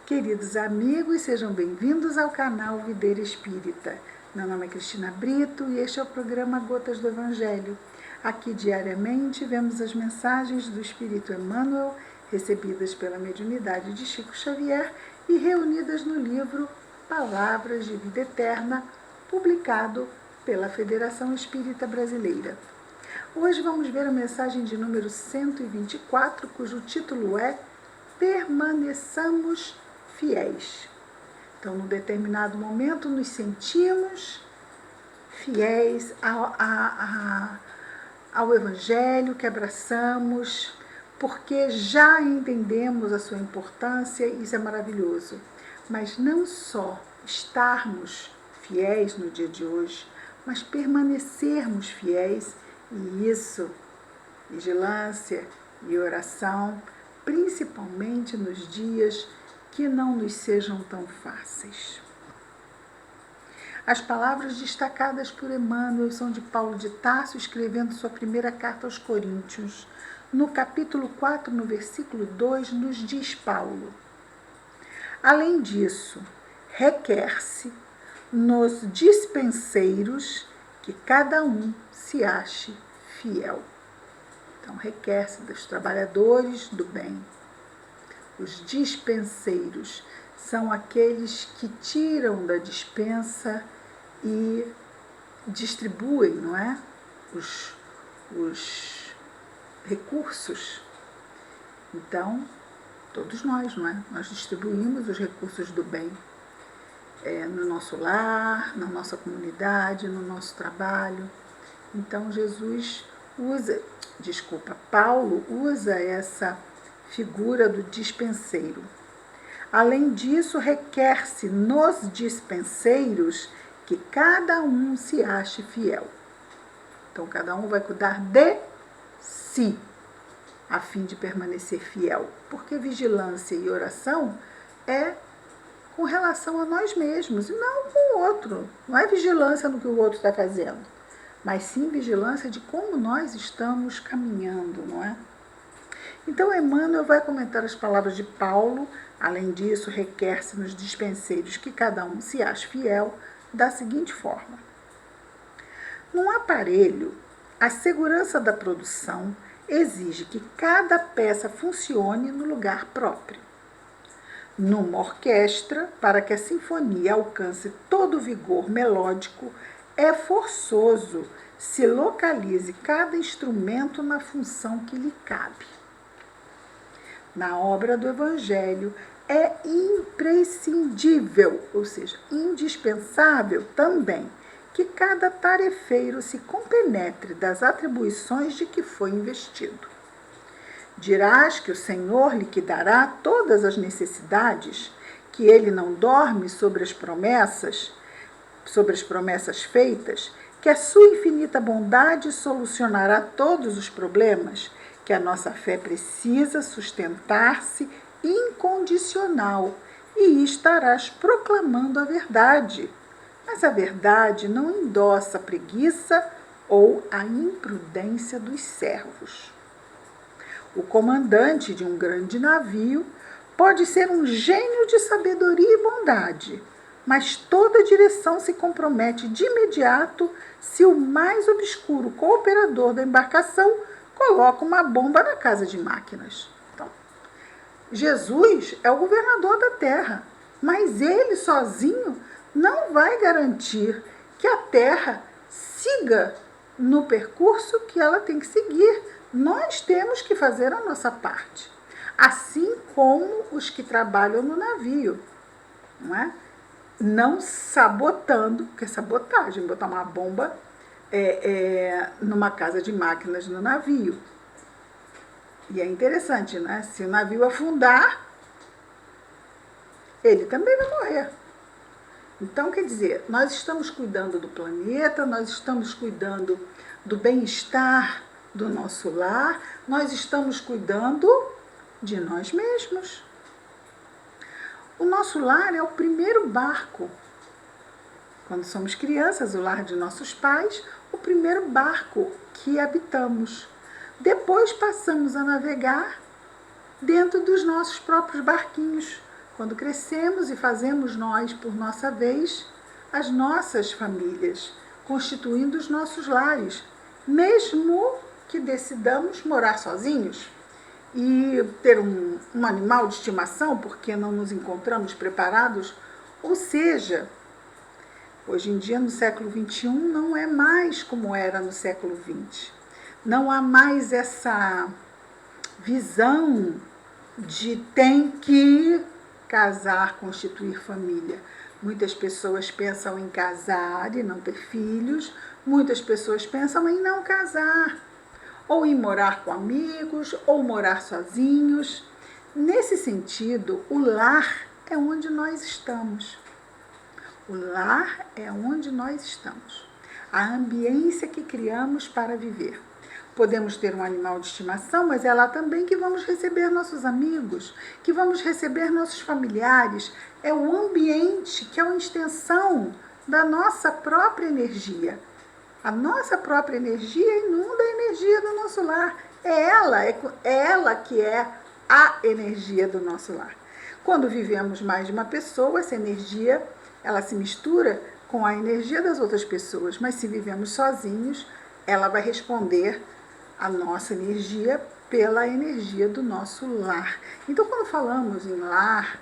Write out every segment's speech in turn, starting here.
Queridos amigos, sejam bem-vindos ao canal Videira Espírita. Meu nome é Cristina Brito e este é o programa Gotas do Evangelho. Aqui diariamente vemos as mensagens do Espírito Emmanuel, recebidas pela mediunidade de Chico Xavier e reunidas no livro Palavras de Vida Eterna, publicado pela Federação Espírita Brasileira. Hoje vamos ver a mensagem de número 124, cujo título é Permaneçamos fiéis. Então, num determinado momento, nos sentimos fiéis ao Evangelho que abraçamos, porque já entendemos a sua importância, e isso é maravilhoso. Mas não só estarmos fiéis no dia de hoje, mas permanecermos fiéis, e isso, vigilância e oração, principalmente nos dias que não nos sejam tão fáceis. As palavras destacadas por Emmanuel são de Paulo de Tarso, escrevendo sua primeira carta aos Coríntios. No capítulo 4, no versículo 2, nos diz Paulo: além disso, requer-se nos dispenseiros que cada um se ache fiel. Então, requer-se dos trabalhadores do bem. Os dispenseiros são aqueles que tiram da dispensa e distribuem, não é? Os recursos. Então, todos nós, não é? Nós distribuímos os recursos do bem no nosso lar, na nossa comunidade, no nosso trabalho. Então, Paulo usa essa figura do dispenseiro. Além disso, requer-se nos dispenseiros que cada um se ache fiel. Então, cada um vai cuidar de si, a fim de permanecer fiel. Porque vigilância e oração é com relação a nós mesmos, e não com o outro. Não é vigilância no que o outro está fazendo, mas sim vigilância de como nós estamos caminhando, não é? Então, Emmanuel vai comentar as palavras de Paulo. Além disso, requer-se nos dispenseiros que cada um se ache fiel, da seguinte forma: num aparelho, a segurança da produção exige que cada peça funcione no lugar próprio. Numa orquestra, para que a sinfonia alcance todo o vigor melódico, é forçoso se localize cada instrumento na função que lhe cabe. Na obra do Evangelho, é imprescindível, ou seja, indispensável também, que cada tarefeiro se compenetre das atribuições de que foi investido. Dirás que o Senhor liquidará todas as necessidades, que ele não dorme sobre as promessas feitas, que a sua infinita bondade solucionará todos os problemas, que a nossa fé precisa sustentar-se incondicional e estarás proclamando a verdade. Mas a verdade não endossa a preguiça ou a imprudência dos servos. O comandante de um grande navio pode ser um gênio de sabedoria e bondade, mas toda direção se compromete de imediato se o mais obscuro cooperador da embarcação coloca uma bomba na casa de máquinas. Então, Jesus é o governador da terra, mas ele sozinho não vai garantir que a terra siga no percurso que ela tem que seguir. Nós temos que fazer a nossa parte, assim como os que trabalham no navio, não é? Não sabotando, porque é sabotagem, botar uma bomba numa casa de máquinas no navio. E é interessante, né? Se o navio afundar, ele também vai morrer. Então, quer dizer, nós estamos cuidando do planeta, nós estamos cuidando do bem-estar do nosso lar, nós estamos cuidando de nós mesmos. O nosso lar é o primeiro barco. Quando somos crianças, o lar de nossos pais, o primeiro barco que habitamos. Depois passamos a navegar dentro dos nossos próprios barquinhos, quando crescemos e fazemos nós, por nossa vez, as nossas famílias, constituindo os nossos lares, mesmo que decidamos morar sozinhos e ter um animal de estimação porque não nos encontramos preparados. Ou seja, hoje em dia, no século XXI, não é mais como era no século XX. Não há mais essa visão de tem que casar, constituir família. Muitas pessoas pensam em casar e não ter filhos, muitas pessoas pensam em não casar, ou em morar com amigos, ou morar sozinhos. Nesse sentido, o lar é onde nós estamos. O lar é onde nós estamos. A ambiência que criamos para viver. Podemos ter um animal de estimação, mas é lá também que vamos receber nossos amigos, que vamos receber nossos familiares. É o ambiente que é uma extensão da nossa própria energia. A nossa própria energia inunda a energia do nosso lar. É ela que é a energia do nosso lar. Quando vivemos mais de uma pessoa, essa energia ela se mistura com a energia das outras pessoas, mas se vivemos sozinhos, ela vai responder a nossa energia pela energia do nosso lar. Então, quando falamos em lar,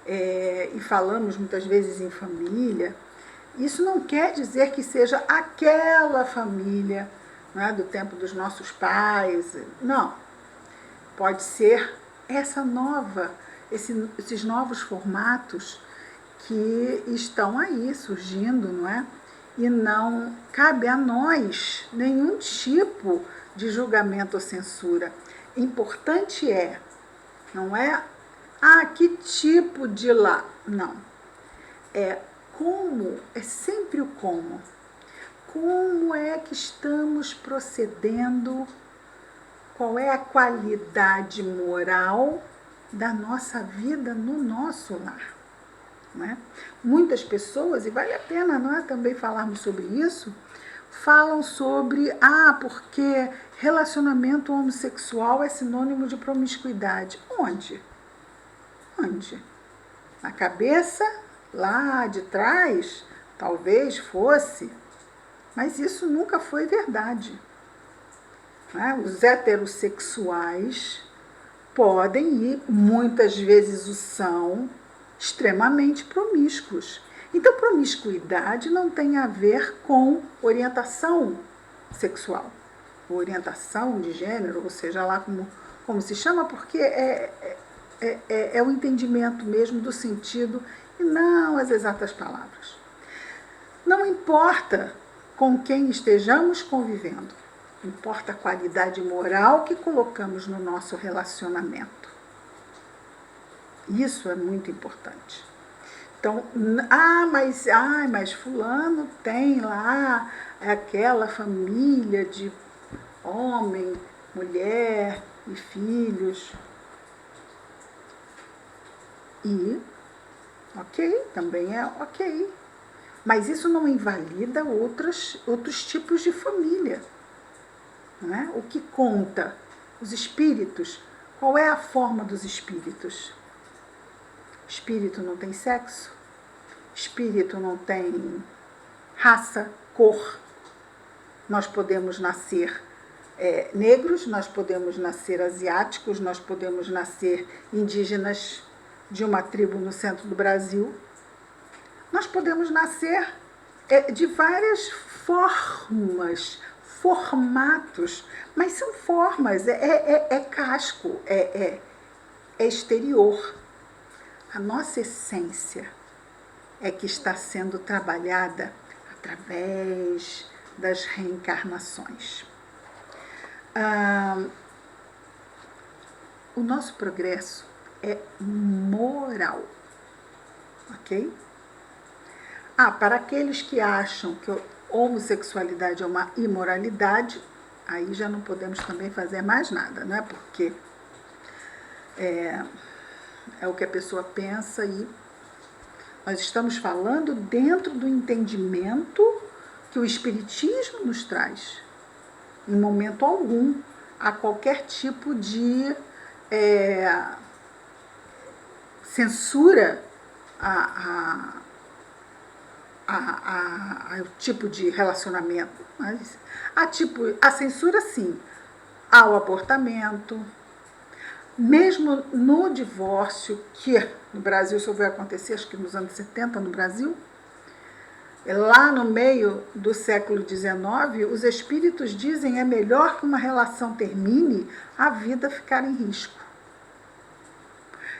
e falamos muitas vezes em família, isso não quer dizer que seja aquela família, né, do tempo dos nossos pais. Não. Pode ser esses novos formatos que estão aí surgindo, não é? E não cabe a nós nenhum tipo de julgamento ou censura. Importante não é, que tipo de lá? Não. É como, é sempre o como. Como é que estamos procedendo? Qual é a qualidade moral da nossa vida no nosso lar? Não é? Muitas pessoas, e vale a pena, não é, também falarmos sobre isso, falam sobre, porque relacionamento homossexual é sinônimo de promiscuidade. Onde? Na cabeça, lá de trás, talvez fosse, mas isso nunca foi verdade. Né? Os heterossexuais podem e muitas vezes o são extremamente promíscuos. Então, promiscuidade não tem a ver com orientação sexual, orientação de gênero, ou seja lá como se chama, porque é o entendimento mesmo do sentido e não as exatas palavras. Não importa com quem estejamos convivendo, importa a qualidade moral que colocamos no nosso relacionamento. Isso é muito importante. Então, mas fulano tem lá aquela família de homem, mulher e filhos. E, ok, também é ok. Mas isso não invalida outros tipos de família. Não é? O que conta? Os espíritos. Qual é a forma dos espíritos? Espírito não tem sexo, espírito não tem raça, cor. Nós podemos nascer negros, nós podemos nascer asiáticos, nós podemos nascer indígenas de uma tribo no centro do Brasil. Nós podemos nascer de várias formatos, mas são formas, casco, é exterior. A nossa essência é que está sendo trabalhada através das reencarnações. O nosso progresso é moral, ok? Para aqueles que acham que a homossexualidade é uma imoralidade, aí já não podemos também fazer mais nada, não é? Porque é o que a pessoa pensa e nós estamos falando dentro do entendimento que o Espiritismo nos traz. Em momento algum, há qualquer tipo de censura o tipo de relacionamento. Mas a censura, sim, ao abortamento, mesmo no divórcio, que no Brasil só vai acontecer, acho que nos anos 70 no Brasil, lá no meio do século XIX, os espíritos dizem é melhor que uma relação termine, a vida ficar em risco.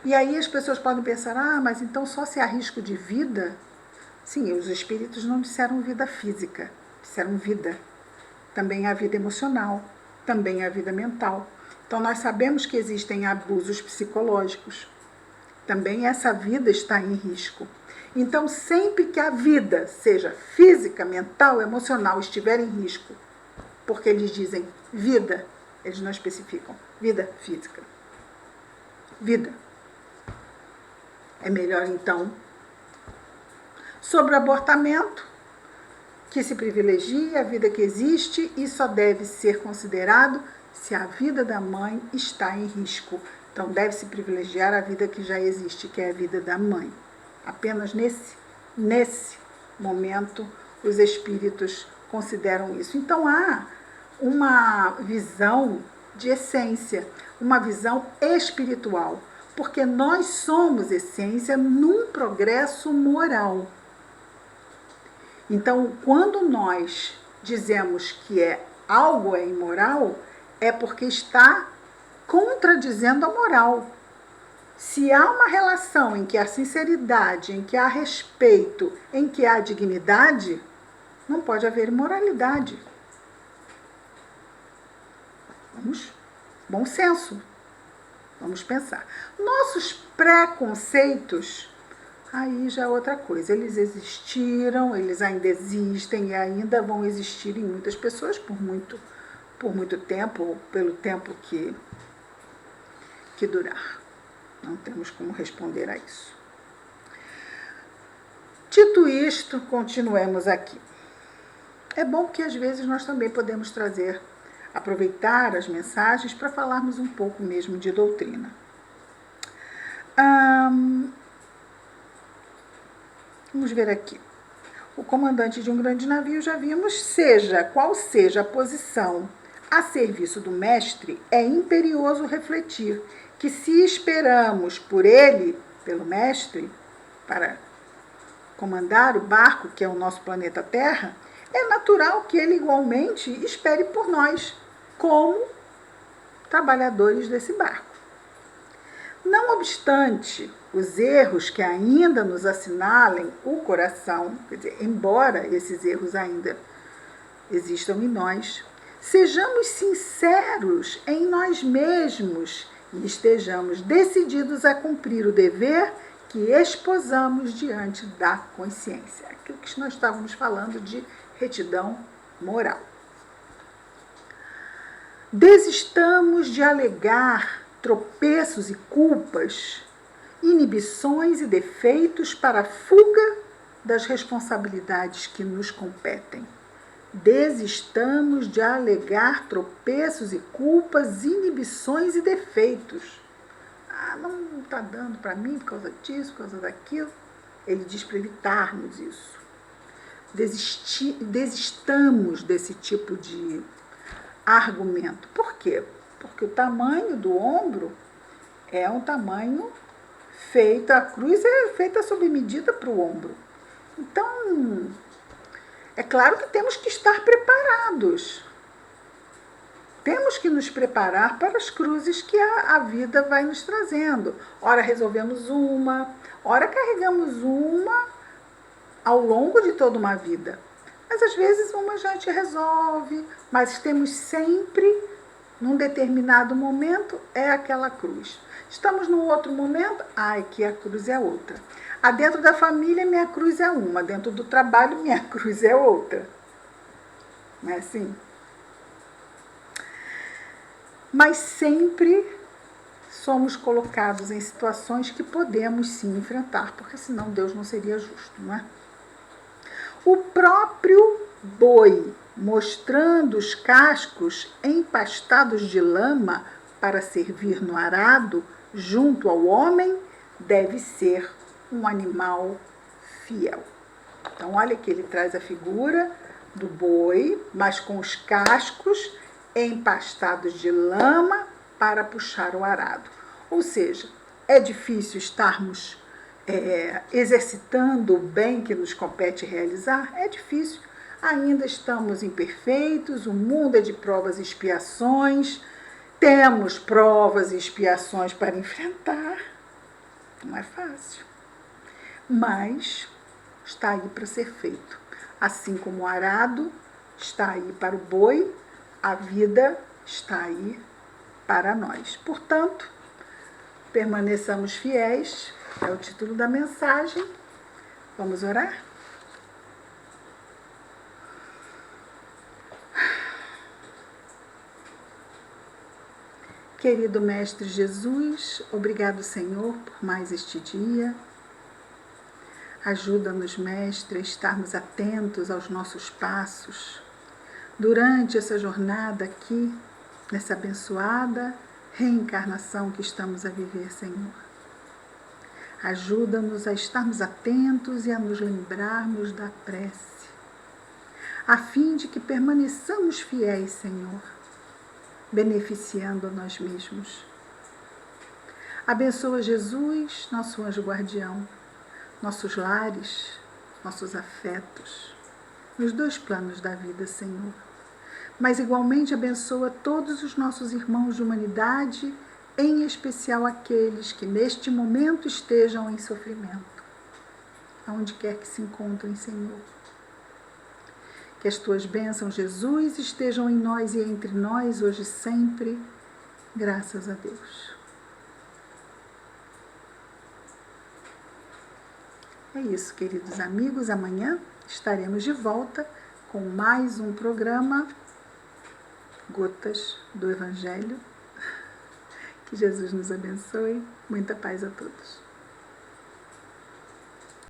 E aí as pessoas podem pensar, mas então só se há risco de vida? Sim, os espíritos não disseram vida física, disseram vida. Também há vida emocional, também há vida mental. Então nós sabemos que existem abusos psicológicos. Também essa vida está em risco. Então sempre que a vida, seja física, mental, emocional, estiver em risco, porque eles dizem vida, eles não especificam vida física. Vida. É melhor então, sobre o abortamento, que se privilegie a vida que existe e só deve ser considerado se a vida da mãe está em risco. Então deve-se privilegiar a vida que já existe, que é a vida da mãe. Apenas nesse momento os espíritos consideram isso. Então há uma visão de essência, uma visão espiritual, porque nós somos essência num progresso moral. Então, quando nós dizemos que algo é imoral, é porque está contradizendo a moral. Se há uma relação em que há sinceridade, em que há respeito, em que há dignidade, não pode haver imoralidade. Bom senso. Vamos pensar. Nossos preconceitos, aí já é outra coisa. Eles existiram, eles ainda existem e ainda vão existir em muitas pessoas por muito tempo, ou pelo tempo que durar. Não temos como responder a isso. Dito isto, continuemos aqui. É bom que às vezes nós também podemos aproveitar as mensagens para falarmos um pouco mesmo de doutrina. Vamos ver aqui. O comandante de um grande navio, já vimos, qual seja a posição a serviço do mestre, é imperioso refletir que se esperamos por ele, pelo mestre, para comandar o barco, que é o nosso planeta Terra, é natural que ele igualmente espere por nós, como trabalhadores desse barco. Não obstante os erros que ainda nos assinalem o coração, quer dizer, embora esses erros ainda existam em nós, sejamos sinceros em nós mesmos e estejamos decididos a cumprir o dever que esposamos diante da consciência. Aquilo que nós estávamos falando de retidão moral. Desistamos de alegar tropeços e culpas, inibições e defeitos para a fuga das responsabilidades que nos competem. Desistamos de alegar tropeços e culpas, inibições e defeitos. Não está dando para mim por causa disso, por causa daquilo. Ele diz para evitarmos isso. Desistamos desse tipo de argumento. Por quê? Porque o tamanho do ombro é um tamanho feito, a cruz é feita sob medida para o ombro. Então, é claro que temos que estar preparados. Temos que nos preparar para as cruzes que a vida vai nos trazendo. Ora resolvemos uma, ora carregamos uma ao longo de toda uma vida. Mas às vezes uma já te resolve, mas temos sempre, num determinado momento, é aquela cruz. Estamos num outro momento, que a cruz é outra. Dentro da família, minha cruz é uma. Dentro do trabalho, minha cruz é outra. Não é assim? Mas sempre somos colocados em situações que podemos sim enfrentar, porque senão Deus não seria justo, não é? O próprio boi, mostrando os cascos empastados de lama para servir no arado junto ao homem, deve ser um animal fiel. Então, olha que ele traz a figura do boi, mas com os cascos empastados de lama para puxar o arado. Ou seja, é difícil estarmos exercitando o bem que nos compete realizar? É difícil. Ainda estamos imperfeitos, o mundo é de provas e expiações, temos provas e expiações para enfrentar. Não é fácil, mas está aí para ser feito. Assim como o arado está aí para o boi, a vida está aí para nós. Portanto, permaneçamos fiéis, é o título da mensagem. Vamos orar? Querido Mestre Jesus, obrigado, Senhor, por mais este dia. Ajuda-nos, Mestre, a estarmos atentos aos nossos passos durante essa jornada aqui, nessa abençoada reencarnação que estamos a viver, Senhor. Ajuda-nos a estarmos atentos e a nos lembrarmos da prece, a fim de que permaneçamos fiéis, Senhor, beneficiando a nós mesmos. Abençoa, Jesus, nosso anjo guardião, nossos lares, nossos afetos, nos dois planos da vida, Senhor. Mas igualmente abençoa todos os nossos irmãos de humanidade, em especial aqueles que neste momento estejam em sofrimento, aonde quer que se encontrem, Senhor. Que as tuas bênçãos, Jesus, estejam em nós e entre nós hoje e sempre, graças a Deus. É isso, queridos amigos. Amanhã estaremos de volta com mais um programa Gotas do Evangelho. Que Jesus nos abençoe. Muita paz a todos.